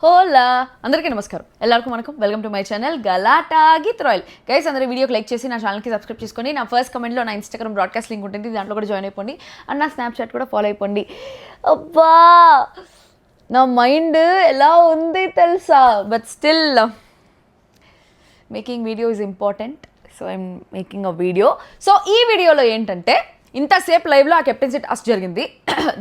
హోలా అందరికీ నమస్కారం ఎల్లరికూ వనకం welcome to my channel Galatta Geeth Royal guys అందరూ వీడియోకి లైక్ చేసి నా ఛానల్కి సబ్స్క్రైబ్ చేసుకొని నా ఫస్ట్ కమెంట్లో నా ఇన్స్టాగ్రామ్ బ్రాడ్కాస్ట్ లింక్ ఉంటుంది దాంట్లో కూడా జాయిన్ అయిపోండి అండ్ నా స్నాప్చాట్ కూడా ఫాలో అయిపోండి. అబ్బా నా మైండ్ ఎలా ఉంది తెలుసా, but still making video is important, so I'm making a video. So ఈ వీడియోలో ఏంటంటే ఇంతసేపు లైవ్లో ఆ కెప్టెన్సీ టాస్క్ జరిగింది.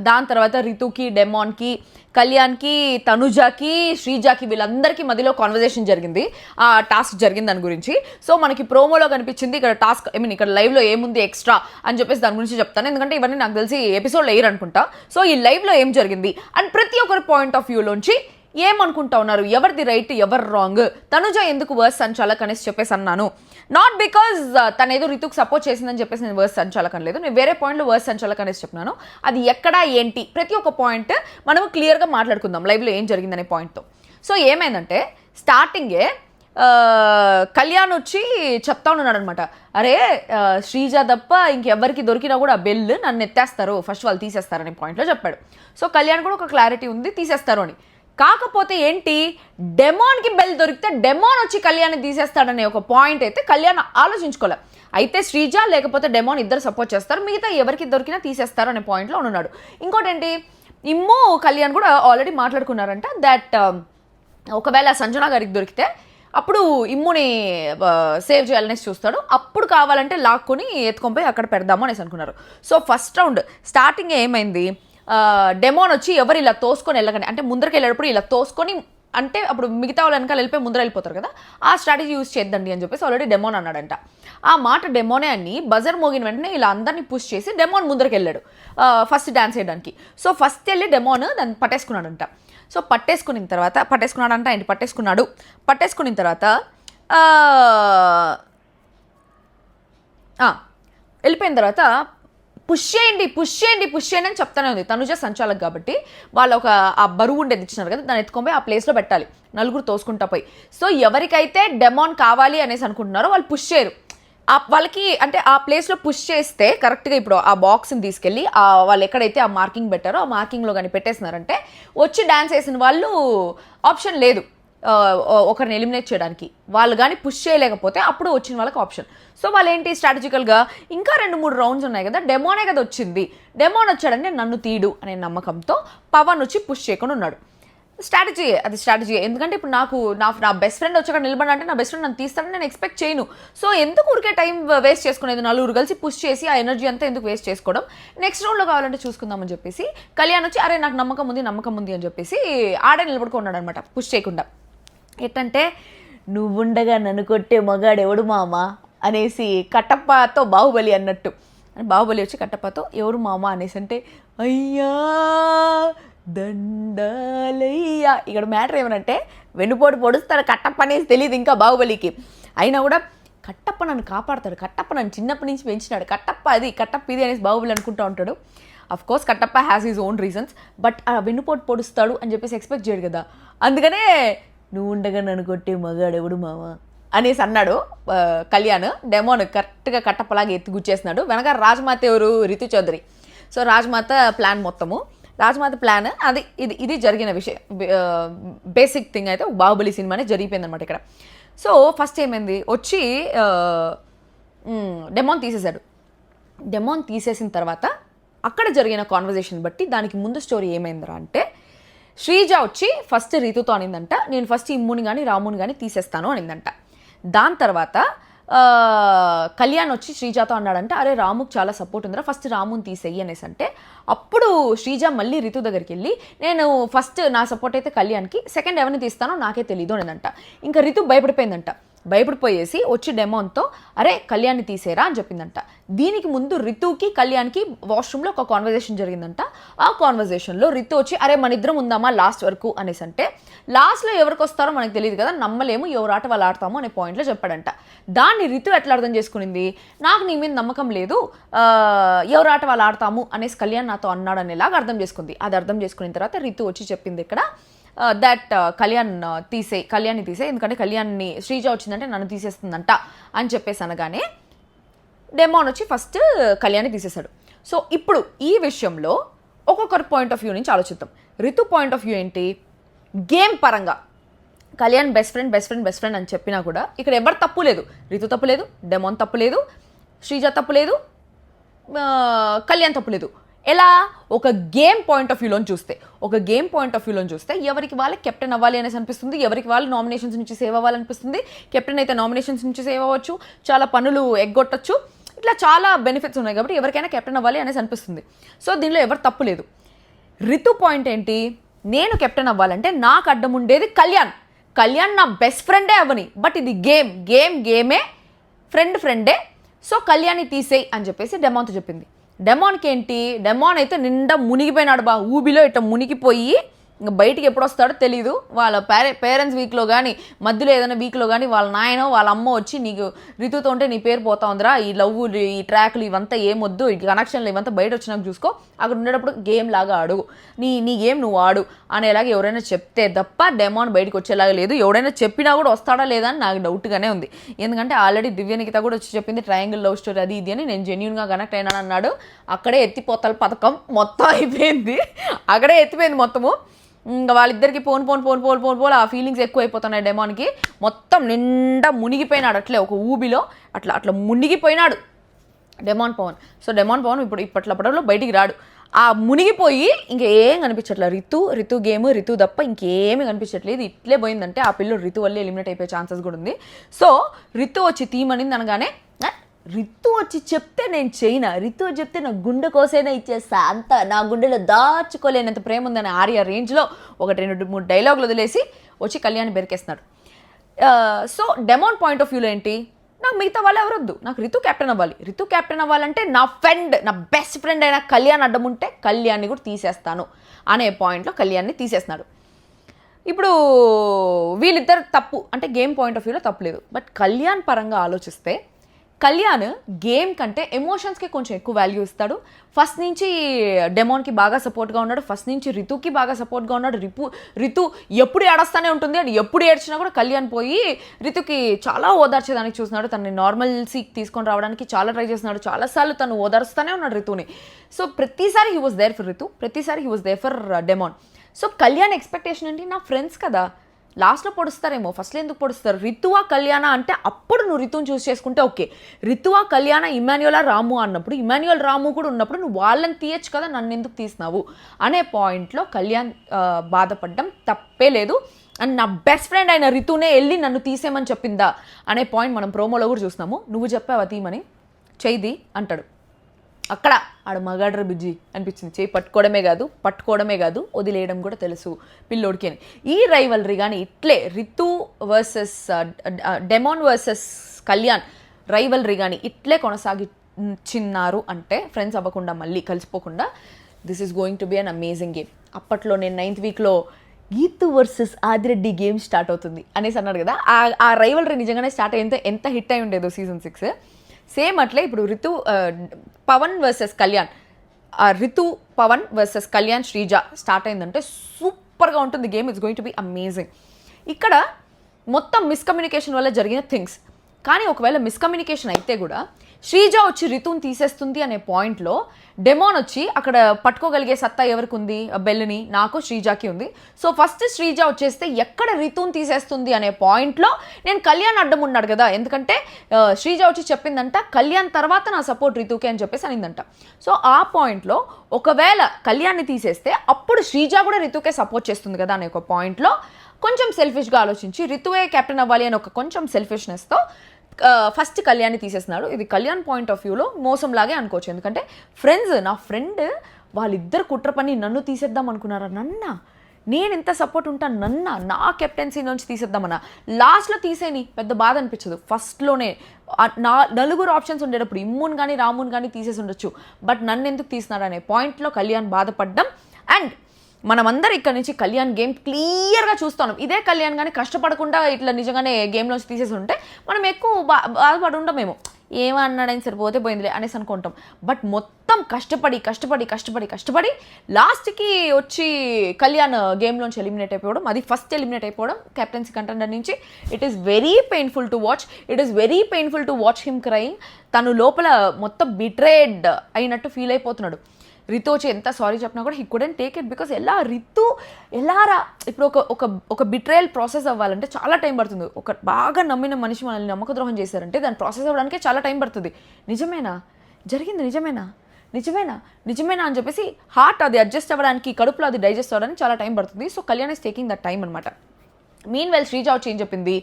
దాని తర్వాత రితుకి, డెమాన్కి, కళ్యాణ్కి, తనుజాకి, శ్రీజాకి వీళ్ళందరికీ మధ్యలో కాన్వర్జేషన్ జరిగింది. ఆ టాస్క్ జరిగింది దాని గురించి. సో మనకి ప్రోమోలో కనిపించింది, ఇక్కడ టాస్క్ ఇక్కడ లైవ్లో ఏముంది ఎక్స్ట్రా అని చెప్పేసి దాని గురించి చెప్తాను, ఎందుకంటే ఇవన్నీ నాకు తెలిసి ఎపిసోడ్లో వేయరు అనుకుంటా. సో ఈ లైవ్లో ఏం జరిగింది అండ్ ప్రతి ఒక్కరి పాయింట్ ఆఫ్ వ్యూలోంచి ఏమనుకుంటా ఉన్నారు, ఎవరిది రైట్ ఎవరు రాంగ్, తనుజ ఎందుకు వర్స్ సంచాలక్ అనేసి చెప్పేసి అన్నాను. నాట్ బికాజ్ తను ఏదో రితుకు సపోర్ట్ చేసిందని చెప్పేసి నేను వర్స్ సంచాలక్ అనలేదు, నేను వేరే పాయింట్లో వర్స్ సంచాలక్ అనేసి చెప్పినాను. అది ఎక్కడ ఏంటి ప్రతి ఒక్క పాయింట్ మనం క్లియర్గా మాట్లాడుకుందాం లైవ్లో ఏం జరిగిందనే పాయింట్తో. సో ఏమైందంటే స్టార్టింగే కళ్యాణ్ వచ్చి చెప్తా ఉన్నాడు అనమాట, అరే శ్రీజ తప్ప ఇంకెవ్వరికి దొరికినా కూడా బెల్ నన్ను ఎత్తేస్తారు, ఫస్ట్ వాళ్ళు తీసేస్తారనే పాయింట్లో చెప్పాడు. సో కళ్యాణ్ కూడా ఒక క్లారిటీ ఉంది తీసేస్తారు అని. కాకపోతే ఏంటి, డెమాన్కి బెల్ దొరికితే డెమాన్ వచ్చి కళ్యాణ్ తీసేస్తాడనే ఒక పాయింట్ అయితే కళ్యాణ్ ఆలోచించుకోలే. అయితే శ్రీజ లేకపోతే డెమాన్ ఇద్దరు సపోర్ట్ చేస్తారు, మిగతా ఎవరికి దొరికినా తీసేస్తారు అనే పాయింట్లో ఉన్నాడు. ఇంకోటి ఏంటి, ఇమ్ము కళ్యాణ్ కూడా ఆల్రెడీ మాట్లాడుకున్నారంట దట్ ఒకవేళ సంజన గారికి దొరికితే అప్పుడు ఇమ్ముని సేవ్ చేయాలనేసి చూస్తాడు, అప్పుడు కావాలంటే లాక్కొని ఎత్తుకొని పోయి అక్కడ పెడదాము అనేసి అనుకున్నారు. సో ఫస్ట్ రౌండ్ స్టార్టింగ్ ఏమైంది, డెమోన్ వచ్చి ఎవరు ఇలా తోసుకొని వెళ్ళకండి అంటే ముందరికి వెళ్ళేటప్పుడు ఇలా తోసుకొని అంటే అప్పుడు మిగతా వాళ్ళు వెనకాల వెళ్ళిపోయి ముందర వెళ్ళిపోతారు కదా, ఆ స్ట్రాటజీ యూజ్ చేద్దండి అని చెప్పేసి ఆల్రెడీ డెమోన్ అన్నాడంట. ఆ మాట డెమోనే అని బజర్ మోగిన వెంటనే ఇలా అందరినీ పుష్ చేసి డెమోన్ ముందరికి వెళ్ళాడు ఫస్ట్ డాన్స్ చేయడానికి. సో ఫస్ట్ వెళ్ళి డెమోన్ దాన్ని పట్టేసుకున్నాడంట. సో పట్టేసుకున్న తర్వాత వెళ్ళిపోయిన తర్వాత పుష్ చేయండి అని చెప్తానే ఉంది. తనుజ సంచాలక్ కాబట్టి వాళ్ళు ఒక ఆ బరువు ఉండేది ఇచ్చినారు కదా, దాన్ని ఎత్తుకొని పోయి ఆ ప్లేస్లో పెట్టాలి, నలుగురు తోసుకుంటా పోయి. సో ఎవరికైతే డెమాన్ కావాలి అనేసి అనుకుంటున్నారో వాళ్ళు పుష్ చేయరు, వాళ్ళకి అంటే ఆ ప్లేస్లో పుష్ చేస్తే కరెక్ట్గా ఇప్పుడు ఆ బాక్స్ని తీసుకెళ్ళి వాళ్ళు ఎక్కడైతే ఆ మార్కింగ్ పెట్టారో ఆ మార్కింగ్లో కానీ పెట్టేసినారంటే వచ్చి డ్యాన్స్ వేసిన వాళ్ళు ఆప్షన్ లేదు ఒకరిని ఎలిమినేట్ చేయడానికి. వాళ్ళు కానీ పుష్ చేయలేకపోతే అప్పుడు వచ్చిన వాళ్ళకి ఆప్షన్. సో వాళ్ళు ఏంటి స్ట్రాటజికల్గా ఇంకా 2-3 రౌండ్స్ ఉన్నాయి కదా, డెమోనే కదా వచ్చింది, డెమోన్ వచ్చాడంటే నన్ను తీడు అనే నమ్మకంతో పవన్ వచ్చి పుష్ చేయకుండా ఉన్నాడు. స్ట్రాటజీ ఎందుకంటే ఇప్పుడు నా బెస్ట్ ఫ్రెండ్ వచ్చి అక్కడ నిలబడంటే నా బెస్ట్ ఫ్రెండ్ నన్ను తీస్తాడని నేను ఎక్స్పెక్ట్ చేయను. సో ఎందుకు ఊరికే టైం వేస్ట్ చేసుకునేది, నలుగురు కలిసి పుష్ చేసి ఆ ఎనర్జీ అంతా ఎందుకు వేస్ట్ చేసుకోవడం, నెక్స్ట్ రౌండ్లో కావాలంటే చూసుకుందామని చెప్పేసి కళ్యాణ్ వచ్చి అరే నాకు నమ్మకం ఉంది అని చెప్పేసి ఆడే నిలబడుకున్నాడు అనమాట పుష్ చేయకుండా. ఎట్టంటే నువ్వుండగా నన్ను కొట్టే మగాడు ఎవడు మామ అనేసి కట్టప్పతో బాహుబలి అన్నట్టు, బాహుబలి వచ్చి కట్టప్పతో ఎవరు మామ అనేసి అంటే అయ్యా దండాలయ్యా. ఇక్కడ మ్యాటర్ ఏమనంటే వెన్నుపోటు పొడుస్తాడు కట్టప్ప అనేసి తెలియదు ఇంకా బాహుబలికి, అయినా కూడా కట్టప్ప నన్ను కాపాడతాడు, కట్టప్ప నన్ను చిన్నప్పటి నుంచి పెంచినాడు, కట్టప్ప ఇది అనేసి బాహుబలి అనుకుంటూ ఉంటాడు. Of course Kattappa has his own reasons, but ఆ వెన్నుపోటు పొడుస్తాడు అని చెప్పేసి ఎక్స్పెక్ట్ చేయడు కదా, అందుకనే నువ్వు ఉండగా నన్ను కొట్టే మగాడు ఎవడు మామ అనేసి అన్నాడు కళ్యాణ్. డెమోన్ కరెక్ట్గా కట్టప్పలాగా ఎత్తి గుచ్చేస్తున్నాడు. వెనక రాజమాత ఎవరు, రితు చౌదరి. సో రాజమాత ప్లాన్ అది ఇది జరిగిన విషయం, బేసిక్ థింగ్ అయితే బాహుబలి సినిమానే జరిగిపోయింది అనమాట ఇక్కడ. సో ఫస్ట్ ఏమైంది, వచ్చి డెమోన్ తీసేశాడు. డెమోన్ తీసేసిన తర్వాత అక్కడ జరిగిన కాన్వర్జేషన్ బట్టి దానికి ముందు స్టోరీ ఏమైందిరా అంటే, శ్రీజ వచ్చి ఫస్ట్ రితుతో అనిందంట నేను ఫస్ట్ ఇమ్ముని కానీ రాముని కానీ తీసేస్తాను అనిందంట. దాని తర్వాత కళ్యాణ్ వచ్చి శ్రీజాతో అన్నాడంటే అరే రాముకు చాలా సపోర్ట్ ఉందిరా ఫస్ట్ రాముని తీసేయి అనేసి అంటే, అప్పుడు శ్రీజ మళ్ళీ రితు దగ్గరికి వెళ్ళి నేను ఫస్ట్ నా సపోర్ట్ అయితే కళ్యాణ్కి, సెకండ్ ఎవరిని తీస్తానో నాకే తెలీదు అనేదంట. ఇంకా రితు భయపడిపోయేసి వచ్చి డెమోన్తో అరే కళ్యాణ్ని తీసేరా అని చెప్పిందంట. దీనికి ముందు రితుకి కళ్యాణ్కి వాష్రూమ్లో ఒక కాన్వర్జేషన్ జరిగిందంట. ఆ కాన్వర్జేషన్లో రితు వచ్చి అరే మన ఇద్దరం ఉందామా లాస్ట్ వరకు అనేసి అంటే, లాస్ట్లో ఎవరికి వస్తారో మనకు తెలియదు కదా, నమ్మలేము, ఎవరు ఆట వాళ్ళు ఆడతాము అనే పాయింట్లో చెప్పాడంట. దాన్ని రితు ఎట్లా అర్థం చేసుకునింది, నాకు నీ మీద నమ్మకం లేదు, ఎవరు ఆట వాళ్ళు ఆడతాము అనేసి కళ్యాణ్ నాతో అన్నాడు అనేలాగా అర్థం చేసుకుంది. అది అర్థం చేసుకున్న తర్వాత రితు వచ్చి చెప్పింది ఇక్కడ దట్ కళ్యాణ్ని తీసే, ఎందుకంటే కళ్యాణ్ని శ్రీజ వచ్చిందంటే నన్ను తీసేస్తుందంట అని చెప్పేసి అనగానే డెమోన్ వచ్చి ఫస్ట్ కళ్యాణ్ని తీసేశాడు. సో ఇప్పుడు ఈ విషయంలో ఒక్కొక్కరి పాయింట్ ఆఫ్ వ్యూ నుంచి ఆలోచిద్దాం. రితు పాయింట్ ఆఫ్ వ్యూ ఏంటి, గేమ్ పరంగా కళ్యాణ్ బెస్ట్ ఫ్రెండ్ అని చెప్పినా కూడా ఇక్కడ ఎవరు తప్పు లేదు. రితు తప్పు లేదు, డెమాన్ తప్పు లేదు, శ్రీజ తప్పు లేదు, కళ్యాణ్ తప్పు లేదు. ఎలా? ఒక గేమ్ పాయింట్ ఆఫ్ వ్యూలోని చూస్తే ఎవరికి వాళ్ళకి కెప్టెన్ అవ్వాలి అనేసి అనిపిస్తుంది, ఎవరికి వాళ్ళు నామినేషన్స్ నుంచి సేవ్ అవ్వాలనిపిస్తుంది. కెప్టెన్ అయితే నామినేషన్స్ నుంచి సేవ్ అవ్వచ్చు, చాలా పనులు ఎగ్గొట్టచ్చు, ఇట్లా చాలా బెనిఫిట్స్ ఉన్నాయి కాబట్టి ఎవరికైనా కెప్టెన్ అవ్వాలి అనేసి అనిపిస్తుంది. సో దీనిలో ఎవరు తప్పు లేదు. రితు పాయింట్ ఏంటి? నేను కెప్టెన్ అవ్వాలంటే నాకు అడ్డం ఉండేది కళ్యాణ్ నా బెస్ట్ ఫ్రెండే అవ్వని, బట్ ఇది గేమే, ఫ్రెండే. సో కళ్యాణ్ని తీసేయి అని చెప్పేసి డెమాన్తో చెప్పింది. డెమాన్కి ఏంటి? డెమాన్ అయితే నిండా మునిగిపోయినాడు ఊబిలో ఇట్లా మునిగిపోయి ఇంకా బయటికి ఎప్పుడు వస్తాడో తెలియదు. వాళ్ళ పేరెంట్స్ వీక్లో కానీ మధ్యలో ఏదైనా వీక్లో కానీ వాళ్ళ నాయనో వాళ్ళ అమ్మ వచ్చి నీకు రితుతో ఉంటే నీ పేరు పోతా ఉందిరా, ఈ లవ్వులు ఈ ట్రాక్లు ఇవంతా ఏమొద్దు, ఈ కనెక్షన్లు ఇవంతా బయట వచ్చినాక చూసుకో, అక్కడ ఉండేటప్పుడు గేమ్ లాగా ఆడు, నీ గేమ్ నువ్వు ఆడు అనేలాగా ఎవరైనా చెప్తే తప్ప డెమాన్ బయటకు వచ్చేలాగా లేదు. ఎవడైనా చెప్పినా కూడా వస్తాడా లేదా అని నాకు డౌట్గానే ఉంది. ఎందుకంటే ఆల్రెడీ దివ్యనికిత కూడా వచ్చి చెప్పింది ట్రయాంగిల్ లవ్ స్టోరీ అది ఇది అని, నేను జెన్యూన్గా కనెక్ట్ అయినాను అన్నాడు. అక్కడే ఎత్తిపోతల పథకం మొత్తం అయిపోయింది, అక్కడే ఎత్తిపోయింది మొత్తము. ఇంకా వాళ్ళిద్దరికి పోను ఆ ఫీలింగ్స్ ఎక్కువ అయిపోతున్నాయి డెమాన్కి. మొత్తం నిండా మునిగిపోయినాడు అట్లే ఒక ఊబిలో, అట్లా మునిగిపోయినాడు డెమాన్ పవన్. సో డెమాన్ పవన్ ఇప్పట్లో బయటికి రాడు. ఆ మునిగిపోయి ఇంకేం కనిపించట్లేదు. రితు గేమ్ రితు తప్ప ఇంకేమీ కనిపించట్లేదు. ఇట్లే పోయిందంటే ఆ పిల్లలు రితు వల్లే ఎలిమినేట్ అయిపోయే ఛాన్సెస్ కూడా ఉంది. సో రితు వచ్చి థీమ్ అనింది అనగానే రితు వచ్చి చెప్తే నేను చేయనా, రితు చెప్తే నా గుండె కోసైనా ఇచ్చేస్తా, అంత నా గుండెలో దాచుకోలేనంత ప్రేమ ఉందని ఆర్య రేంజ్లో 1-2-3 డైలాగులు వదిలేసి వచ్చి కళ్యాణ్ బెరికేస్తున్నాడు. సో డెమాన్ పాయింట్ ఆఫ్ వ్యూలో ఏంటి? నాకు మిగతా వాళ్ళు ఎవరొద్దు, నాకు రితు కెప్టెన్ అవ్వాలంటే నా బెస్ట్ ఫ్రెండ్ అయిన కళ్యాణ్ అడ్డం ఉంటే కళ్యాణ్ని కూడా తీసేస్తాను అనే పాయింట్లో కళ్యాణ్ని తీసేస్తున్నాడు. ఇప్పుడు వీళ్ళిద్దరు తప్పు అంటే గేమ్ పాయింట్ ఆఫ్ వ్యూలో తప్పు లేదు. బట్ కళ్యాణ్ పరంగా ఆలోచిస్తే కళ్యాణ్ గేమ్ కంటే ఎమోషన్స్కి కొంచెం ఎక్కువ వాల్యూ ఇస్తాడు. ఫస్ట్ నుంచి డెమాన్కి బాగా సపోర్ట్గా ఉన్నాడు, ఫస్ట్ నుంచి రితుకి బాగా సపోర్ట్గా ఉన్నాడు. రితు ఎప్పుడు ఏడుస్తూనే ఉంటుంది, అది ఎప్పుడు ఏడ్చినా కూడా కళ్యాణ్ పోయి రితుకి చాలా ఓదార్చేదానికి చూస్తున్నాడు. తనని నార్మల్సీకి తీసుకొని రావడానికి చాలా ట్రై చేస్తున్నాడు, చాలాసార్లు తను ఓదార్స్తూనే ఉన్నాడు రితుని. సో ప్రతిసారి he was there for Ritu, ప్రతిసారి he was there for Demon. So Kalyan expectation ఏంటి? నా ఫ్రెండ్స్ కదా, లాస్ట్లో పొడుస్తారేమో, ఫస్ట్లో ఎందుకు పొడుస్తారు? రితువా కళ్యాణ అంటే అప్పుడు నువ్వు రితుని చూస్ చేసుకుంటే ఓకే. రితువా కళ్యాణ ఇమాన్యుయల్ రాము అన్నప్పుడు, ఇమాన్యుయల్ రాము కూడా ఉన్నప్పుడు నువ్వు వాళ్ళని తీయచ్చు కదా, నన్ను ఎందుకు తీసినావు అనే పాయింట్లో కళ్యాణ్ బాధపడడం తప్పే లేదు. అండ్ నా బెస్ట్ ఫ్రెండ్ అయిన రితునే వెళ్ళి నన్ను తీసేయమని చెప్పిందా అనే పాయింట్ మనం ప్రోమోలో కూడా చూస్తున్నాము. నువ్వు చెప్పావా తీమని, చేయిది అంటాడు. అక్కడ ఆడ మగాడ్ర బిజ్జి అనిపించింది. చేయి పట్టుకోవడమే కాదు వదిలేయడం కూడా తెలుసు పిల్లోడికి అని. ఈ రైవల్రీ కానీ ఇట్లే Ritu versus Demon versus Kalyan rivalry కానీ ఇట్లే కొనసాగించినారు అంటే ఫ్రెండ్స్ అవ్వకుండా మళ్ళీ కలిసిపోకుండా, this is going to be an amazing game. అప్పట్లో నేను 9th వీక్లో Geetu versus Adi Reddy game start అవుతుంది అనేసి అన్నాడు కదా, ఆ రైవల్రీ నిజంగానే స్టార్ట్ అయ్యి ఎంత హిట్ అయి ఉండేదో సీజన్ 6. సేమ్ అట్లే ఇప్పుడు Pavan versus Kalyan, Pavan versus Kalyan Sreeja start అయిందంటే సూపర్గా ఉంటుంది game. It's going to be amazing. ఇక్కడ మొత్తం మిస్కమ్యూనికేషన్ వల్ల జరిగిన థింగ్స్. కానీ ఒకవేళ మిస్కమ్యూనికేషన్ అయితే కూడా శ్రీజ వచ్చి రితుని తీసేస్తుంది అనే పాయింట్లో డెమాన్ వచ్చి అక్కడ పట్టుకోగలిగే సత్తా ఎవరికి ఉంది? బెల్లుని, నాకు, శ్రీజాకి ఉంది. సో ఫస్ట్ శ్రీజ వచ్చేస్తే ఎక్కడ రితుని తీసేస్తుంది అనే పాయింట్లో నేను కళ్యాణ్ అడ్డం ఉన్నాడు కదా, ఎందుకంటే శ్రీజ వచ్చి చెప్పిందంట కళ్యాణ్ తర్వాత నా సపోర్ట్ రితుకే అని చెప్పేసి అనిందంట. సో ఆ పాయింట్లో ఒకవేళ కళ్యాణ్ని తీసేస్తే అప్పుడు శ్రీజ కూడా రితుకే సపోర్ట్ చేస్తుంది కదా అనే ఒక పాయింట్లో కొంచెం సెల్ఫిష్గా ఆలోచించి రితువే కెప్టెన్ అవ్వాలి అని ఒక కొంచెం సెల్ఫిష్నెస్తో ఫస్ట్ కళ్యాణ్ని తీసేస్తున్నాడు. ఇది కళ్యాణ్ పాయింట్ ఆఫ్ వ్యూలో మోసంలాగే అనుకోవచ్చు. ఎందుకంటే నా ఫ్రెండ్ వాళ్ళిద్దరు కుట్ర పని నన్ను తీసేద్దాం అనుకున్నారా? నేను ఎంత సపోర్ట్ ఉంటాను, నా కెప్టెన్సీ నుంచి తీసేద్దామన్నా. లాస్ట్లో తీసేని పెద్ద బాధ అనిపించదు. ఫస్ట్లోనే నలుగురు ఆప్షన్స్ ఉండేటప్పుడు ఇమ్మున్ కానీ రామున్ కానీ తీసేసి ఉండొచ్చు, బట్ నన్ను ఎందుకు తీసినాడు అనే పాయింట్లో కళ్యాణ్ బాధపడ్డం. అండ్ మనమందరం ఇక్కడ నుంచి కళ్యాణ్ గేమ్ క్లియర్గా చూస్తాం. ఇదే కళ్యాణ్ కానీ కష్టపడకుండా ఇట్లా నిజంగానే గేమ్లోంచి తీసేసి ఉంటే మనం ఎక్కువ బాధపడి ఉండమేమో, ఏమన్నాడని సరిపోతే పోయిందిలే అనేసి అనుకుంటాం. బట్ మొత్తం కష్టపడి లాస్ట్కి వచ్చి కళ్యాణ్ గేమ్లోంచి ఎలిమినేట్ అయిపోవడం, అది ఫస్ట్ ఎలిమినేట్ అయిపోవడం కెప్టెన్సీ కంటెండర్ నుంచి. It is very painful to watch him crying. తను లోపల మొత్తం బిట్రేడ్ అయినట్టు ఫీల్ అయిపోతున్నాడు. రితు వచ్చి ఎంత సారీ చెప్పినా కూడా he couldn't take it because Ritu రా ఇప్పుడు ఒక బిట్రేయల్ ప్రాసెస్ అవ్వాలంటే చాలా టైం పడుతుంది. ఒక బాగా నమ్మిన మనిషి మనల్ని నమ్మక ద్రోహం చేశారంటే దాని ప్రాసెస్ అవ్వడానికే చాలా టైం పడుతుంది. నిజమేనా జరిగింది, నిజమేనా అని చెప్పేసి హార్ట్ అది అడ్జస్ట్ అవ్వడానికి, కడుపులో అది డైజెస్ట్ అవ్వడానికి చాలా టైం పడుతుంది. So Kalyan is taking that time అనమాట. మీన్ వెల్ శ్రీజ వచ్చి ఏం చెప్పింది,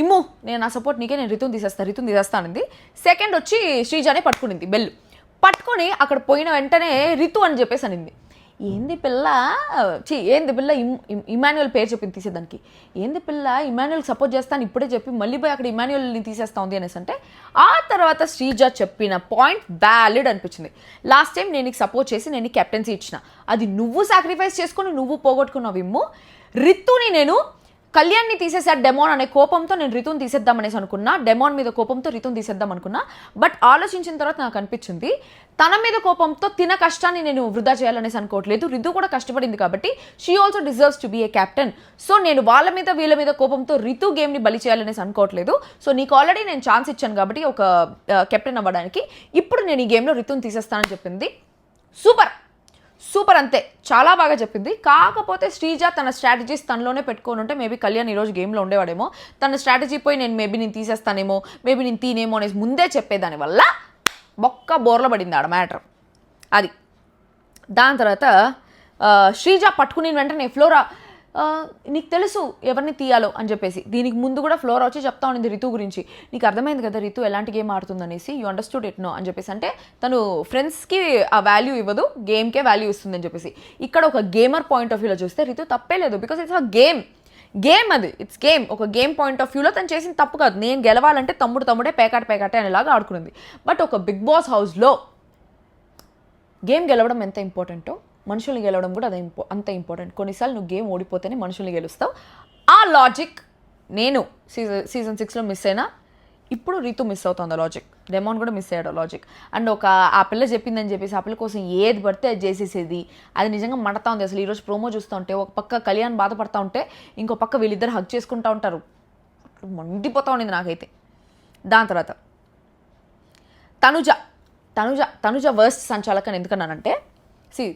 ఇమ్ము నేను నా సపోర్ట్ నీకే, నేను రితుని తీసేస్తా అనింది. సెకండ్ వచ్చి శ్రీజానే పట్టుకునింది బెల్ పట్టుకొని అక్కడ పోయిన వెంటనే రితు అని చెప్పేసి అనింది. ఏంది పిల్ల ఇమాన్యుయల్ పేరు చెప్పింది తీసేదానికి. ఏంది పిల్ల ఇమాన్యుయల్ సపోర్ట్ చేస్తాను ఇప్పుడే చెప్పి మళ్ళీ పోయి అక్కడ ఇమాన్యుయల్ని తీసేస్తా ఉంది అనేసి అంటే ఆ తర్వాత శ్రీజ చెప్పిన పాయింట్ వ్యాలిడ్ అనిపించింది. లాస్ట్ టైం నేను నీకు సపోర్ట్ చేసి నేను కెప్టెన్సీ ఇచ్చిన, అది నువ్వు సాక్రిఫైస్ చేసుకుని నువ్వు పోగొట్టుకున్నావు ఇమ్ము. రితుని నేను కళ్యాణ్ని తీసేసాడు డెమోన్ అనే కోపంతో నేను రితుని తీసేద్దాం అనేసి అనుకున్నా, డెమోన్ మీద కోపంతో రితుని తీసేద్దాం అనుకున్నా. బట్ ఆలోచించిన తర్వాత నాకు అనిపించింది తన మీద కోపంతో తిన కష్టాన్ని నేను వృధా చేయాలనేసి అనుకోవట్లేదు. రితు కూడా కష్టపడింది కాబట్టి she also deserves to be a captain. So నేను వీళ్ళ మీద కోపంతో రితు గేమ్ని బలి చేయాలనేసి అనుకోవట్లేదు. సో నీకు ఆల్రెడీ నేను ఛాన్స్ ఇచ్చాను కాబట్టి ఒక కెప్టెన్ అవ్వడానికి, ఇప్పుడు నేను ఈ గేమ్లో రితుని తీసేస్తానని చెప్పింది. సూపర్ అంతే, చాలా బాగా చెప్పింది. కాకపోతే శ్రీజ తన స్ట్రాటజీస్ తనలోనే పెట్టుకొని ఉంటే మేబీ కళ్యాణ్ ఈరోజు గేమ్లో ఉండేవాడేమో. తన స్ట్రాటజీ పోయి నేను తీసేస్తానేమో, నేను తీనేమో అనేసి ముందే చెప్పేదాని వల్ల బోర్లో పడింది ఆడ మ్యాటర్ అది. దాని తర్వాత శ్రీజ పట్టుకుని వెంటనే ఫ్లోరా నీకు తెలుసు ఎవరిని తీయాలో అని చెప్పేసి, దీనికి ముందు కూడా ఫ్లోరా వచ్చి చెప్తా ఉండింది రితు గురించి, నీకు అర్థమైంది కదా రితు ఎలాంటి గేమ్ ఆడుతుందనేసి, యూ అండర్స్టూడ్ ఇట్ నో అని చెప్పేసి. అంటే తను ఫ్రెండ్స్కి ఆ వాల్యూ ఇవ్వదు, గేమ్కే వాల్యూ ఇస్తుందని చెప్పేసి. ఇక్కడ ఒక గేమర్ పాయింట్ ఆఫ్ వ్యూలో చూస్తే రితు తప్పే లేదు, బికాస్ ఇట్స్ అ గేమ్ అది, ఇట్స్ గేమ్. ఒక గేమ్ పాయింట్ ఆఫ్ వ్యూలో తను చేసిన తప్పు కాదు. నేను గెలవాలంటే తమ్ముడే పేకాటే అనేలాగా ఆడుకున్నది. బట్ ఒక బిగ్ బాస్ హౌస్లో గేమ్ గెలవడం ఎంత ఇంపార్టెంటో మనుషుల్ని గెలవడం కూడా అంత ఇంపార్టెంట్. కొన్నిసార్లు నువ్వు గేమ్ ఓడిపోతేనే మనుషుల్ని గెలుస్తావు. ఆ లాజిక్ నేను సీజన్ 6లో మిస్ అయినా, ఇప్పుడు రితు మిస్ అవుతుంది ఆ లాజిక్. డెమాన్ కూడా మిస్ అయ్యాడు ఆ లాజిక్. అండ్ ఆ పిల్ల చెప్పిందని చెప్పేసి ఆ పిల్ల కోసం ఏది పడితే అది చేసేసేది, అది నిజంగా మంటతా ఉంది. అసలు ఈరోజు ప్రోమో చూస్తూ ఉంటే ఒక పక్క కళ్యాణ్ బాధపడతా ఉంటే ఇంకో పక్క వీళ్ళిద్దరు హగ్ చేసుకుంటూ ఉంటారు. మండిపోతూ ఉండింది నాకైతే. దాని తర్వాత తనుజ వర్స్ట్ సంచాలకని ఎందుకన్నానంటే,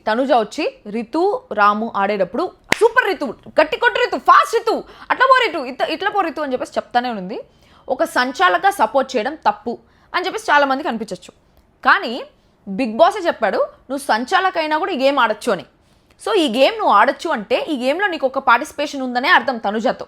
తనుజ వచ్చి రితు రాము ఆడేటప్పుడు సూపర్ రితు, గట్టి కొట్టు రితు, ఫాస్ట్ రితు, అట్లా పో రితు, ఇట్లా పో రితు అని చెప్పేసి చెప్తానే ఉంది. ఒక సంచాలక సపోర్ట్ చేయడం తప్పు అని చెప్పేసి చాలామందికి అనిపించవచ్చు. కానీ బిగ్ బాసే చెప్పాడు నువ్వు సంచాలకైనా కూడా ఈ గేమ్ ఆడొచ్చు అని. సో ఈ గేమ్ నువ్వు ఆడొచ్చు అంటే ఈ గేమ్లో నీకు ఒక పార్టిసిపేషన్ ఉందనే అర్థం తనుజతో.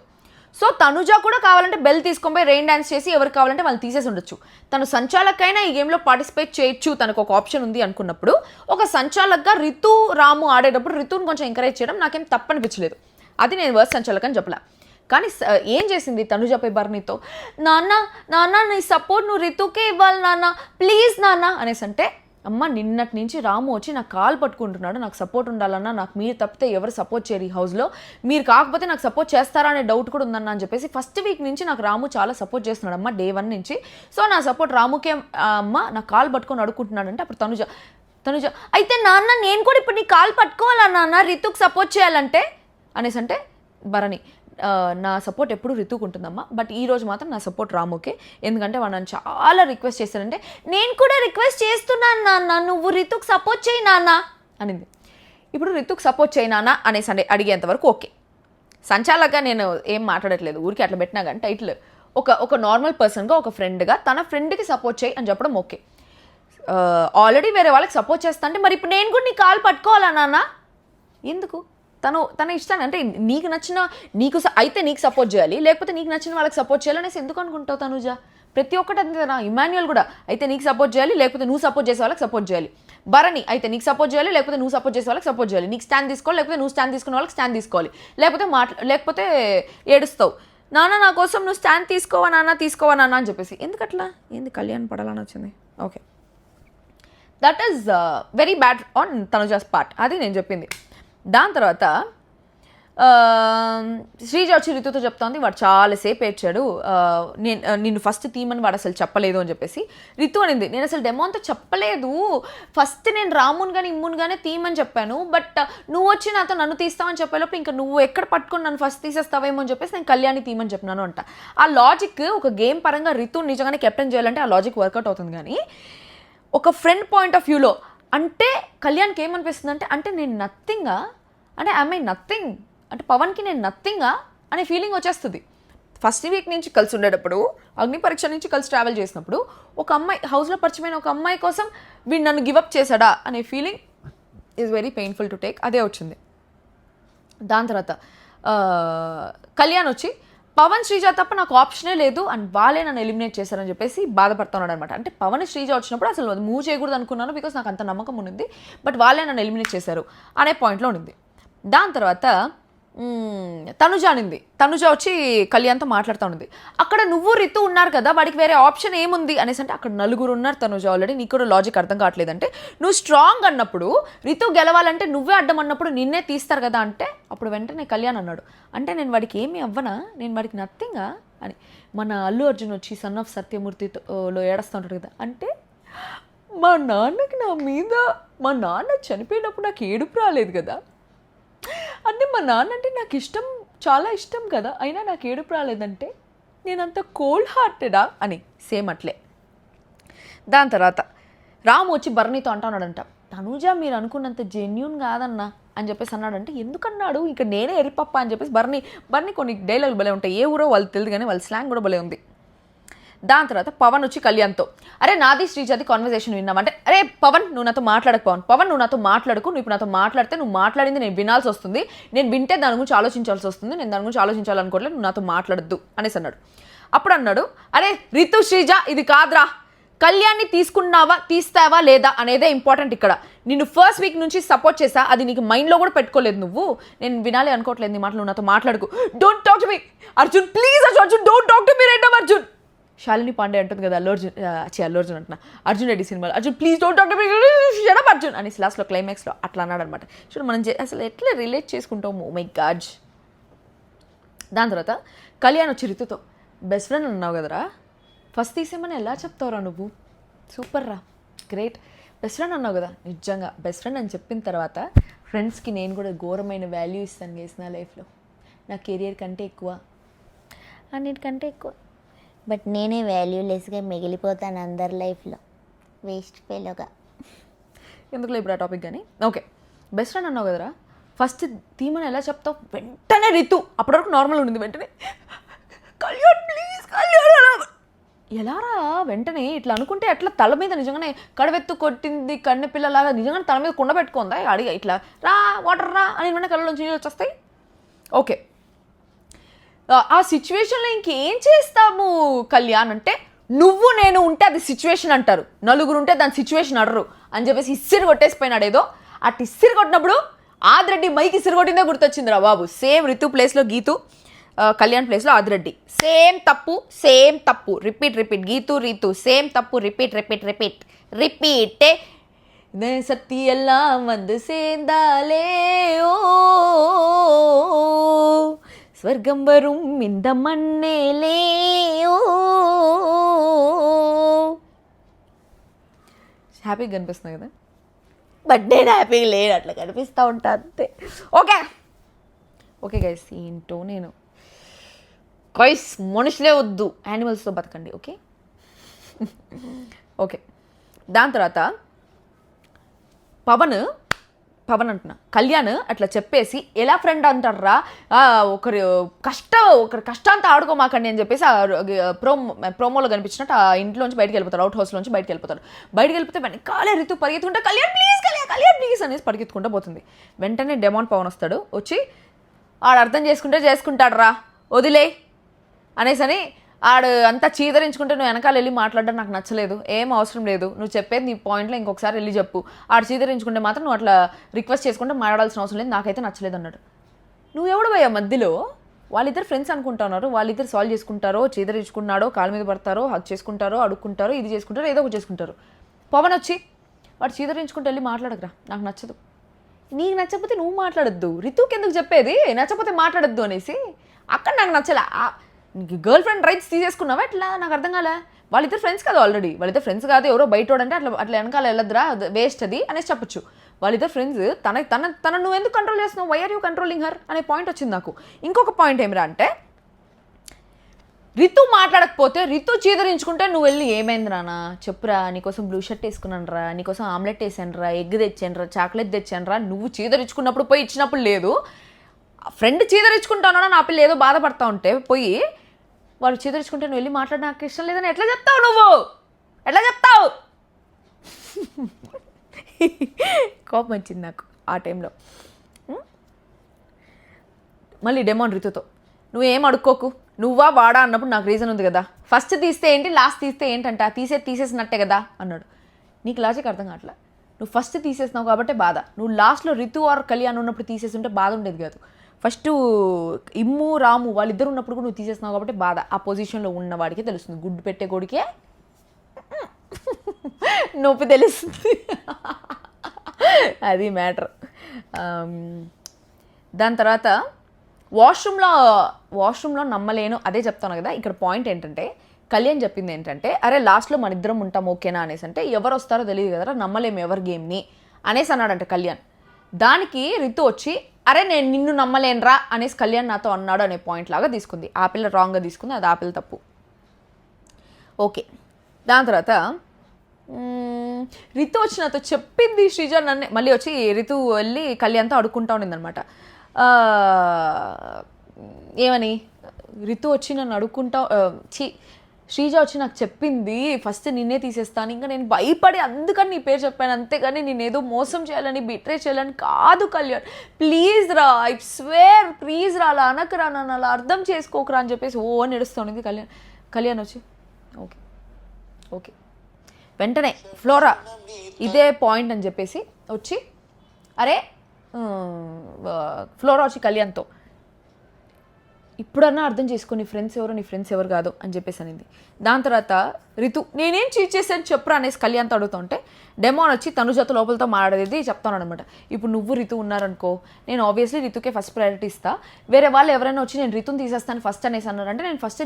సో తనుజ కూడా కావాలంటే బెల్ తీసుకొని పోయి రెయిన్ డాన్స్ చేసి ఎవరికి కావాలంటే వాళ్ళు తీసేసి ఉండొచ్చు. తను సంచాలకైనా ఈ గేమ్లో పార్టిసిపేట్ చేయొచ్చు, తనకు ఒక ఆప్షన్ ఉంది అనుకున్నప్పుడు ఒక సంచాలకగా రితు రాము ఆడేటప్పుడు రితుని కొంచెం ఎంకరేజ్ చేయడం నాకేం తప్పనిపించలేదు. అది నేను వర్స్ సంచాలక అని చెప్పలే. కానీ ఏం చేసింది తనుజపై బర్నీతో, నాన్న నీ సపోర్ట్ నువ్వు రితుకే ఇవ్వాలి నాన్న, ప్లీజ్ నాన్న అనేసి అంటే, అమ్మ నిన్నటి నుంచి రాము వచ్చి నాకు కాల్ పట్టుకుంటున్నాడు, నాకు సపోర్ట్ ఉండాలన్నా, నాకు మీరు తప్పితే ఎవరు సపోర్ట్ చేయరు ఈ హౌస్లో, మీరు కాకపోతే నాకు సపోర్ట్ చేస్తారా అనే డౌట్ కూడా ఉందన్న అని చెప్పేసి ఫస్ట్ వీక్ నుంచి నాకు రాము చాలా సపోర్ట్ చేస్తున్నాడు అమ్మ, డే 1 నుంచి. సో నా సపోర్ట్ రాముకే అమ్మ, నాకు కాల్ పట్టుకొని అడుగుకుంటున్నాడంటే అప్పుడు తనుజ అయితే నాన్న నేను కూడా ఇప్పుడు నీ కాల్ పట్టుకోవాలా నాన్న రితుకు సపోర్ట్ చేయాలంటే అనేసి అంటే, భరణి నా సపోర్ట్ ఎప్పుడు రితుకు ఉంటుందమ్మా, బట్ ఈ రోజు మాత్రం నా సపోర్ట్ రాముకే, ఎందుకంటే వాడు నన్ను చాలా రిక్వెస్ట్ చేశానంటే నేను కూడా రిక్వెస్ట్ చేస్తున్నాను నాన్న, నువ్వు రితుకు సపోర్ట్ చేయి నాన్న అనింది. ఇప్పుడు రితుకు సపోర్ట్ చేయి నాన్న అనేసి అడిగేంతవరకు ఓకే. సంచాలకగా నేను ఏం మాట్లాడట్లేదు, ఊరికి అట్లా పెట్టినా కానీ టైటిల్ ఒక నార్మల్ పర్సన్గా, ఒక ఫ్రెండ్గా తన ఫ్రెండ్కి సపోర్ట్ చేయి అని చెప్పడం ఓకే. ఆల్రెడీ వేరే వాళ్ళకి సపోర్ట్ చేస్తా అంటే మరి ఇప్పుడు నేను కూడా నీ కాల్ పట్టుకోవాలా నాన్న, ఎందుకు? తన ఇష్టాన్ని, అంటే నీకు నచ్చిన అయితే నీకు సపోర్ట్ చేయాలి, లేకపోతే నీకు నచ్చిన వాళ్ళకి సపోర్ట్ చేయాలనేసి ఎందుకు అనుకుంటావు తనుజ? ప్రతి ఒక్కటి అంతేనా. ఇమాన్యుయల్ కూడా అయితే నీకు సపోర్ట్ చేయాలి, లేకపోతే నువ్వు సపోర్ట్ చేసే వాళ్ళకి సపోర్ట్ చేయాలి. భరణి అయితే నీకు సపోర్ట్ చేయాలి, లేకపోతే నువ్వు సపోర్ట్ చేసే వాళ్ళకి సపోర్ట్ చేయాలి. నీకు స్టాండ్ తీసుకోవాలి, లేకపోతే నువ్వు స్టాండ్ తీసుకునే వాళ్ళకి స్టాండ్ తీసుకోవాలి, లేకపోతే ఏడుస్తావు, నాన్న నా కోసం నువ్వు స్టాండ్ తీసుకోవా నాన్న అని చెప్పేసి. ఎందుకట్లా? ఏంది కళ్యాణ్ పడాలని వచ్చింది? Okay, that is very bad on Tanuja's part, అది నేను చెప్పింది. దాని తర్వాత శ్రీజ వచ్చి రితుతో చెప్తోంది, వాడు చాలాసేపు ఏడ్చాడు, నిన్ను ఫస్ట్ తీమని వాడు అసలు చెప్పలేదు అని చెప్పేసి. రితు అనింది, నేను అసలు డెమోన్తో చెప్పలేదు, ఫస్ట్ నేను రాముని కానీ ఇమ్ముని కానీ తీమని చెప్పాను, బట్ నువ్వు వచ్చి నన్ను తీస్తావని చెప్పేలోపు ఇంకా నువ్వు ఎక్కడ పట్టుకొని నన్ను ఫస్ట్ తీసేస్తావేమో అని చెప్పేసి నేను కళ్యాణి తీమని చెప్పినాను అంట. ఆ లాజిక్ ఒక గేమ్ పరంగా రితు నిజంగానే కెప్టెన్ చేయాలంటే ఆ లాజిక్ వర్కౌట్ అవుతుంది. కానీ ఒక ఫ్రెండ్ పాయింట్ ఆఫ్ వ్యూలో అంటే కళ్యాణ్కి ఏమనిపిస్తుంది అంటే నేను నథింగా, అంటే ఐ నథింగ్, అంటే పవన్కి నేను నథింగా అనే ఫీలింగ్ వచ్చేస్తుంది. ఫస్ట్ వీక్ నుంచి కలిసి ఉండేటప్పుడు, అగ్ని పరీక్ష నుంచి కలిసి ట్రావెల్ చేసినప్పుడు ఒక అమ్మాయి, హౌస్లో పరిచయమైన ఒక అమ్మాయి కోసం వీడు నన్ను గివప్ చేశాడా అనే feeling is very painful to take. అదే వచ్చింది. దాని తర్వాత కళ్యాణ్ వచ్చి పవన్ శ్రీజ తప్ప నాకు ఆప్షనే లేదు అండ్ వాళ్ళే నన్ను ఎలిమినేట్ చేశారని చెప్పేసి బాధపడుతున్నాడు అనమాట. అంటే పవన్ శ్రీజ వచ్చినప్పుడు అసలు అది మూవ్ చేయకూడదు అనుకున్నాను, బికాస్ నాకు అంత నమ్మకం ఉంది, బట్ వాళ్ళే నన్ను ఎలిమినేట్ చేశారు అనే పాయింట్లో ఉంది. దాని తర్వాత తనుజ అనింది. తనుజ వచ్చి కళ్యాణ్తో మాట్లాడుతూ ఉంది. అక్కడ నువ్వు రితు ఉన్నారు కదా, వాడికి వేరే ఆప్షన్ ఏముంది అనేసి అంటే అక్కడ నలుగురు ఉన్నారు తనుజ ఆల్రెడీ, నీకు కూడా లాజిక్ అర్థం కావట్లేదంటే నువ్వు స్ట్రాంగ్ అన్నప్పుడు, రితు గెలవాలంటే నువ్వే అడ్డం అన్నప్పుడు నిన్నే తీస్తారు కదా అంటే అప్పుడు వెంటనే కళ్యాణ్ అన్నాడు, అంటే నేను వాడికి ఏమీ అవ్వనా, నేను వాడికి నథింగా అని. మన అల్లు అర్జున్ వచ్చి సన్ ఆఫ్ సత్యమూర్తిలో ఏడుస్తూ ఉంటాడు కదా, అంటే మా నాన్నకి నా మీద, మా నాన్న చనిపోయినప్పుడు నాకు ఏడుపు రాలేదు కదా, అంటే మా నాన్న అంటే నాకు ఇష్టం, చాలా ఇష్టం కదా, అయినా నాకు ఏడుపు రాలేదంటే నేనంత కోల్డ్ హార్టెడా అని. సేమ్ అట్లే. దాని తర్వాత రాము వచ్చి భరణితో అంటున్నాడంట, తనుజ మీరు అనుకున్నంత జెన్యూన్ కాదన్నా అని చెప్పేసి అన్నాడంటే, ఎందుకన్నాడు ఇక నేనే ఎరిపప్ప అని చెప్పేసి బర్ని కొన్ని డైలాగులు భలే ఉంటాయి, ఏ ఊరో వాళ్ళు తెలియదు కానీ వాళ్ళ స్లాంగ్ కూడా భలే ఉంది. దాని తర్వాత పవన్ వచ్చి కళ్యాణ్తో, అరే నాది శ్రీజాది కాన్వర్సేషన్ విన్నామంటే, అరే పవన్ నువ్వు నాతో మాట్లాడకు, పవన్ నువ్వు నాతో మాట్లాడకు, నువ్వు ఇప్పుడు నాతో మాట్లాడితే నువ్వు మాట్లాడింది నేను వినాల్సి వస్తుంది, నేను వింటే దాని గురించి ఆలోచించాల్సి వస్తుంది, నేను దాని గురించి ఆలోచించాలనుకోవట్లేదు, నువ్వు నాతో మాట్లాడద్దు అనేసి అన్నాడు. అప్పుడు అన్నాడు, అరే రితు శ్రీజ ఇది కాదురా, కళ్యాణ్ని తీసుకున్నావా తీస్తావా లేదా అనేదే ఇంపార్టెంట్ ఇక్కడ. నిన్ను ఫస్ట్ వీక్ నుంచి సపోర్ట్ చేసా, అది నీకు మైండ్లో కూడా పెట్టుకోలేదు నువ్వు, నేను వినాలి అనుకోవట్లేదు నీ మాటలు, నువ్వు నాతో మాట్లాడుకు, don't talk to me Arjun please Arjun, don't talk to me right Arjun. Shalini Pandey అంటుంది కదా అల్లు అర్జున్ అంటున్నా, అర్జున్ రెడ్డి సినిమాలో, Arjun please don't talk to me shut up Arjun అని లాస్ట్లో క్లైమాక్స్లో అట్లా అన్నాడు అనమాట. చూడు మనం అసలు ఎట్లా రిలేట్ చేసుకుంటాము, ఓ మై గాడ్. దాని తర్వాత కళ్యాణ్ వచ్చి రితుతో, బెస్ట్ ఫ్రెండ్ అన్నావు కదరా, ఫస్ట్ తీసేమని ఎలా చెప్తావురా నువ్వు, సూపర్ రా, గ్రేట్, బెస్ట్ ఫ్రెండ్ అన్నావు కదా, నిజంగా బెస్ట్ ఫ్రెండ్ అని చెప్పిన తర్వాత ఫ్రెండ్స్కి నేను కూడా ఘోరమైన వాల్యూ ఇస్తాను గేస్ నా లైఫ్లో, నా కెరియర్ కంటే ఎక్కువ, అన్నిటికంటే ఎక్కువ, బట్ నేనే వాల్యూలెస్గా మిగిలిపోతాను అందరి లైఫ్లో, వేస్ట్ ఫెలోగా. ఎందుకు ఇప్పుడు ఆ టాపిక్ కానీ ఓకే. బెస్ట్ ఫ్రెండ్ అన్నావు కదరా, ఫస్ట్ తీమని ఎలా చెప్తావు, వెంటనే రితు అప్పటి వరకు నార్మల్ ఉండింది, వెంటనే కళ్యాణ్ ప్లీజ్ కళ్యాణ్ ఎలారా, వెంటనే ఇట్లా అనుకుంటే అట్లా తల మీద నిజంగానే కడవెత్తు కొట్టింది కన్నె పిల్లలాగా నిజంగానే తల మీద కుండ పెట్టుకుందా, అడిగా ఇట్లా రా వాటర్ రా అని వెంటనే కళ్ళలోంచి నీళ్ళు వచ్చేస్తాయి. ఓకే, ఆ సిచ్యువేషన్లో ఇంకేం చేస్తాము కళ్యాణ్ అంటే, నువ్వు నేను ఉంటే అది సిచ్యువేషన్ అంటారు, నలుగురు ఉంటే దాని సిచ్యువేషన్ అడరు అని చెప్పేసి ఇస్సిరి కొట్టేసిపోయినాడు ఏదో. అటు ఇస్సిరి కొట్టినప్పుడు ఆదిరెడ్డి మైకి ఇస్సిరి కొట్టిందే గుర్తొచ్చిందిరా బాబు. సేమ్ రితు ప్లేస్లో గీతు, కళ్యాణ్ ప్లేస్లో ఆదిరెడ్డి, సేమ్ తప్పు రిపీట్ గీతు రీతు సేమ్ తప్పు రిపీటే சக்தி எல்லாம் வந்து சேர்ந்தாலே ஓ స్వర్గం వரும் இந்த మన్నేలే ఓ. హ్యాపీగా కనిపిస్తుంది కదా, బట్ నేను హ్యాపీగా లేను, అట్లా కనిపిస్తూ ఉంటా అంతే. ఓకే గైస్, ఏంటో నేను గైస్ మనుషులే వద్దు, యానిమల్స్తో బతకండి. ఓకే. దాని తర్వాత పవన్ అంటున్నా, కళ్యాణ్ అట్లా చెప్పేసి ఎలా ఫ్రెండ్ అంటారా, ఒకరి కష్టాంతా ఆడుకోమాకండి అని చెప్పేసి ప్రోమోలో కనిపించినట్టు ఆ ఇంట్లోంచి బయటకు వెళ్ళిపోతాడు, అవుట్ హౌస్లోంచి బయటకు వెళ్ళిపోతే వెనకాలే రితు పరిగెత్తుకుంటే కళ్యాణ్ ప్లీజ్ అనేసి పరిగెత్తుకుంటూ పోతుంది. వెంటనే డెమాన్ పవన్ వస్తాడు, వచ్చి ఆడు అర్థం చేసుకుంటాడు రా వదిలే అనేసని ఆడు అంతా చీదరించుకుంటే నువ్వు వెనకాల వెళ్ళి మాట్లాడడం నాకు నచ్చలేదు, ఏం అవసరం లేదు, నువ్వు చెప్పేది నీ పాయింట్లో ఇంకొకసారి వెళ్ళి చెప్పు, ఆడు చీదరించుకుంటే మాత్రం నువ్వు అట్లా రిక్వెస్ట్ చేసుకుంటే మాట్లాడాల్సిన అవసరం లేదు, నాకైతే నచ్చలేదు అన్నాడు. నువ్వు ఎవడు భయ్యా మధ్యలో, వాళ్ళిద్దరు ఫ్రెండ్స్ అనుకుంటున్నారు, వాళ్ళిద్దరు సాల్వ్ చేసుకుంటారో, చీదరించుకున్నాడో, కాళ్ళ మీద పడతారో, హక్ చేసుకుంటారో, అడుక్కుంటారో, ఇది చేసుకుంటారో, ఏదో ఒకటి చేసుకుంటారు. పవన్ వచ్చి వాడు చీదరించుకుంటే వెళ్ళి మాట్లాడకురా, నాకు నచ్చదు, నీకు నచ్చకపోతే నువ్వు మాట్లాడద్దు, రితుకి ఎందుకు చెప్పేది నచ్చకపోతే మాట్లాడద్దు అనేసి. అక్కడ నాకు నచ్చలే, గర్ల్ ఫ్రెండ్ రైట్స్ తీసేసుకున్నావా ఎట్లా, నాకు అర్థం కాలే. వాళ్ళిద్దరు ఫ్రెండ్స్ కాదు, ఆల్రెడీ వాళ్ళిద్దరు ఫ్రెండ్స్ కాదు, ఎవరో బయటోడంటే అట్లా వెనకాల వెళ్ళద్దురా, వేస్ట్ అది అనేసి చెప్పొచ్చు. వాళ్ళిద్దరు ఫ్రెండ్స్, తన నువ్వు ఎందుకు కంట్రోల్ చేస్తున్నావు, why are you controlling her అనే పాయింట్ వచ్చింది నాకు. ఇంకొక పాయింట్ ఏమిరా అంటే, రితు మాట్లాడకపోతే రితు చీదరించుకుంటే నువ్వు వెళ్ళి ఏమైంది నాన్న చెప్పురా, నీకోసం బ్లూ షర్ట్ వేసుకున్నాను రా, నీకోసం ఆమ్లెట్ వేసాను రా, ఎగ్ తెచ్చాను రా, చాక్లెట్ తెచ్చాను రా, నువ్వు చీదరించుకున్నప్పుడు పోయి ఇచ్చినప్పుడు లేదు. ఫ్రెండ్ చీదరించుకుంటానో నా పిల్ల ఏదో బాధపడతా ఉంటే పోయి వాళ్ళు చీదరించుకుంటే నువ్వు వెళ్ళి మాట్లాడి నాకు ఇష్టం లేదని ఎట్లా చెప్తావు నువ్వు? ఎట్లా చెప్తావు? కోపం వచ్చింది నాకు ఆ టైంలో. మళ్ళీ డెమోన్ రితుతో నువ్వేం అడుక్కోకు, నువ్వా వాడా అన్నప్పుడు నాకు రీజన్ ఉంది కదా, ఫస్ట్ తీస్తే ఏంటి లాస్ట్ తీస్తే ఏంటంట, తీసేసినట్టే కదా అన్నాడు. నీకు లాజిక్ అర్థం కావట్లా. నువ్వు ఫస్ట్ తీసేసినావు కాబట్టి బాధ, నువ్వు లాస్ట్లో రితు ఆర్ కళ్యాణ్ ఉన్నప్పుడు తీసేస్తుంటే బాధ ఉండేది కాదు. ఫస్ట్ ఇమ్ము రాము వాళ్ళిద్దరు ఉన్నప్పుడు కూడా నువ్వు తీసేసినావు కాబట్టి బాధ. ఆ పొజిషన్లో ఉన్న వాడికి తెలుస్తుంది, గుడ్డు పెట్టే కొడికే నొప్పి తెలుస్తుంది. అది మ్యాటర్. దాని తర్వాత వాష్రూమ్లో నమ్మలేను అదే చెప్తాను కదా. ఇక్కడ పాయింట్ ఏంటంటే కళ్యాణ్ చెప్పింది ఏంటంటే అరే లాస్ట్లో మన ఇద్దరం ఉంటాం ఓకేనా అనేసి, అంటే ఎవరు వస్తారో తెలియదు కదరా, నమ్మలేము ఎవరి గేమ్ని అనేసి అన్నాడంట కళ్యాణ్. దానికి రితు వచ్చి అరే నేను నిన్ను నమ్మలేనురా అనేసి కళ్యాణ్ నాతో అన్నాడు అనే పాయింట్ లాగా తీసుకుంది. ఆ పిల్ల రాంగ్గా తీసుకుంది, అది ఆ పిల్ల తప్పు. ఓకే. దాని తర్వాత రితు వచ్చి నాతో చెప్పింది శ్రీజ నన్ను మళ్ళీ వచ్చి రితు వెళ్ళి కళ్యాణ్తో అడుక్కుంటా ఉండింది అనమాట. ఏమని రితు వచ్చి నన్ను అడుక్కుంటా శ్రీజ వచ్చి నాకు చెప్పింది ఫస్ట్ నిన్నే తీసేస్తాను, ఇంకా నేను భయపడి అందుకని నీ పేరు చెప్పాను, అంతేగాని నేనేదో మోసం చేయాలని బిట్రే చేయాలని కాదు కళ్యాణ్, ప్లీజ్ రా, ఐ స్వేర్ ప్లీజ్ రా, అలా అనకరా, నన్ను అలా అర్థం చేసుకోకరా అని చెప్పేసి ఓ అని నడుస్తుంది కళ్యాణ్ వచ్చి ఓకే ఓకే వెంటనే ఫ్లోరా ఇదే పాయింట్ అని చెప్పేసి వచ్చి అరే ఫ్లోరా వచ్చి కళ్యాణ్తో ఇప్పుడన్నా అర్థం చేసుకో నీ ఫ్రెండ్స్ ఎవరు కాదు అని చెప్పేసి అనింది. దాని తర్వాత రితు నేనేం చీట్ చేశాను చెప్పురా అనేసి కళ్యాణ్తో అడుగుతుంటే డెమోన్ వచ్చి తనుజతో లోపలతో మాట్లాడేది చెప్తాను అనమాట. ఇప్పుడు నువ్వు రితు ఉన్నారనుకో, నేను ఆబ్వియస్లీ రితుకే ఫస్ట్ ప్రయారిటీ ఇస్తా, వేరే వాళ్ళు ఎవరైనా వచ్చి నేను రితుని తీసేస్తాను ఫస్ట్ అనేసి అన్నారంటే నేను ఫస్ట్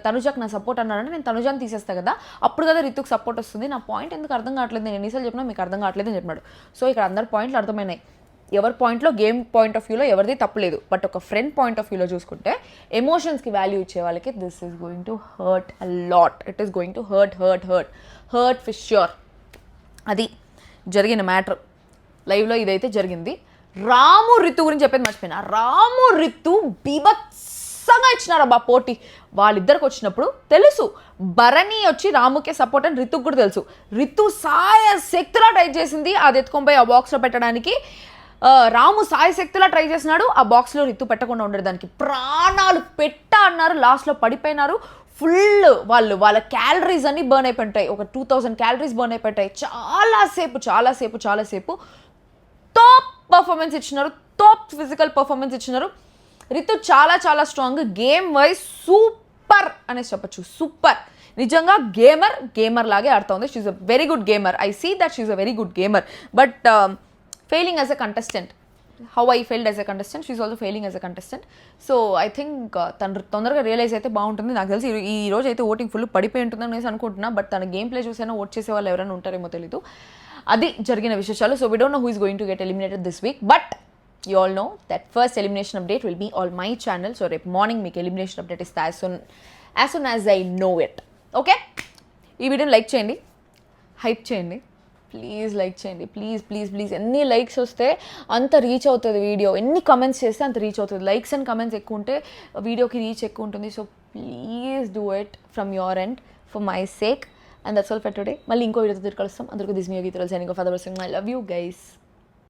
తనుజకు నా సపోర్ట్ అన్నారంటే నేను తనుజాని తీసేస్తాను కదా, అప్పుడు కదా రితుకు సపోర్ట్ వస్తుంది. నా పాయింట్ ఎందుకు అర్థం కావట్లేదు, నేను ఎన్నిసార్లు చెప్పినా మీకు అర్థం కావట్లేదు అని చెప్పినాడు. సో ఇక్కడ అందరి పాయింట్లు అర్థమైనాయి. ఎవరి పాయింట్లో గేమ్ పాయింట్ ఆఫ్ వ్యూలో ఎవరిది తప్పలేదు, బట్ ఒక ఫ్రెండ్ పాయింట్ ఆఫ్ వ్యూలో చూసుకుంటే ఎమోషన్స్కి వాల్యూ ఇచ్చే వాళ్ళకి this is going to hurt a lot. It is going to hurt for sure. అది జరిగిన మ్యాటర్ లైవ్లో ఇదైతే జరిగింది. రాము రితు గురించి చెప్పేది మర్చిపోయినా. రాము రితు బీభత్సంగా ఇచ్చినారు అబ్బా పోటీ. వాళ్ళిద్దరికి వచ్చినప్పుడు తెలుసు భరణి వచ్చి రాముకే సపోర్ట్ అని రితుకు కూడా తెలుసు. రితు శక్తిలా ట్రై చేసింది అది ఎత్తుకొని పోయి ఆ బాక్స్లో పెట్టడానికి. రాము శక్తిలా ట్రై చేసినాడు ఆ బాక్స్లో రితు పెట్టకుండా ఉండేదానికి. ప్రాణాలు అన్నారు, లాస్ట్లో పడిపోయినారు. ఫుల్ వాళ్ళ క్యాలరీస్ అన్నీ బర్న్ అయిపోయింటాయి, ఒక 2000 క్యాలరీస్ బర్న్ అయిపోయింటాయి. చాలాసేపు టాప్ పర్ఫార్మెన్స్ ఇచ్చినారు, టాప్ ఫిజికల్ పర్ఫార్మెన్స్ ఇచ్చినారు. రితు చాలా స్ట్రాంగ్, గేమ్ వైజ్ సూపర్ అనేసి చెప్పచ్చు. సూపర్, నిజంగా గేమర్ లాగే ఆడుతుంది. She's a very good gamer. I see that she's a very good gamer, but failing as a contestant. How I failed as a contestant, she's also failing as a contestant. So I think తను తొందరగా realise అయితే బాగుంటుంది. నాకు తెలిసి ఈ రోజు అయితే voting full పడిపోయి ఉంటుంది అనేసి అనుకుంటున్నా, బట్ తన గేమ్ ప్లే చూసైనా ఓట్ చేసే వాళ్ళు ఎవరైనా ఉంటారేమో తెలీదు. అది జరిగిన విశేషాలు. So we don't know who is going to get eliminated this week, but you all know that first elimination update will be on my channel. So rep morning meeku elimination update is as soon as I know it. Okay, ee video like cheyandi, hype cheyandi, please like చేయండి, please. ఎన్ని likes వస్తే అంత reach అవుతుంది video, ఎన్ని comments చేస్తే అంత reach అవుతుంది. Likes and comments ఎక్కువ ఉంటే వీడియోకి రీచ్ ఎక్కువ ఉంటుంది. So please do it from your end for my sake. And that's all for today. మళ్ళీ ఇంకో వీడియోతో తిరిగి కలుస్తాం. అందరికీ దిస్ మీ గీతలు signing off. I love you guys.